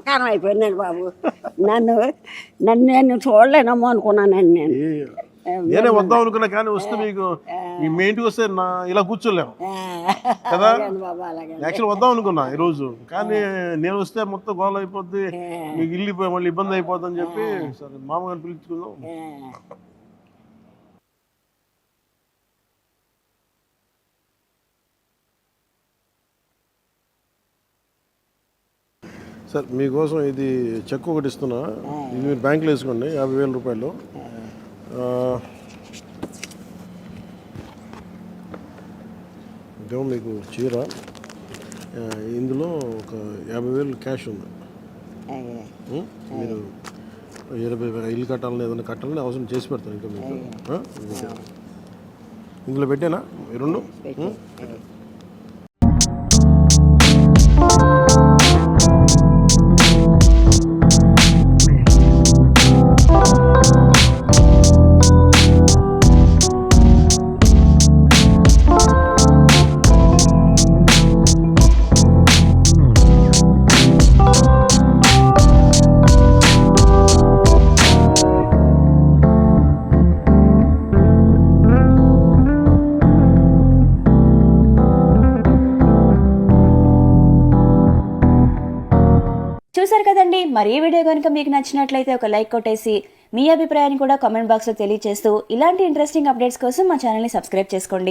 మమకారం అయిపోయిందండి బాబు. నన్ను నన్ను నేను చూడలేనమ్మో అనుకున్నానండి నేను. నేనే వద్దాం అనుకున్నా, కానీ వస్తే మీకు మీ ఇంటికి వస్తే ఇలా కూర్చోలేము కదా. బాబు అలాగే యాక్చువల్ వద్దాం అనుకున్నా ఈరోజు, కానీ నేను వస్తే మొత్తం గోల అయిపోద్ది, మీకు ఇల్లు మళ్ళీ ఇబ్బంది అయిపోద్ది అని చెప్పి సరే మామగారిని పిలుచుకుందాం. సార్ మీకోసం ఇది చెక్ ఒకటి ఇస్తున్నా, ఇది మీరు బ్యాంకులో వేసుకోండి, 50,000 రూపాయలు. ఇదేమో మీకు చీర, ఇందులో ఒక 50,000 క్యాష్ ఉంది. మీరు ఇల్లు కట్టాలని ఏదైనా కట్టాలని అవసరం చేసి పెడతాను ఇంకా మీకు. ఇందులో పెట్టానా ఈ రెండు? చూసారు కదండి. మరి ఈ వీడియో కనుక మీకు నచ్చినట్లయితే ఒక లైక్ కొట్టేసి మీ అభిప్రాయాన్ని కూడా కామెంట్ బాక్స్లో తెలియజేస్తూ ఇలాంటి ఇంట్రెస్టింగ్ అప్డేట్స్ కోసం మా ఛానల్ని సబ్స్క్రైబ్ చేసుకోండి.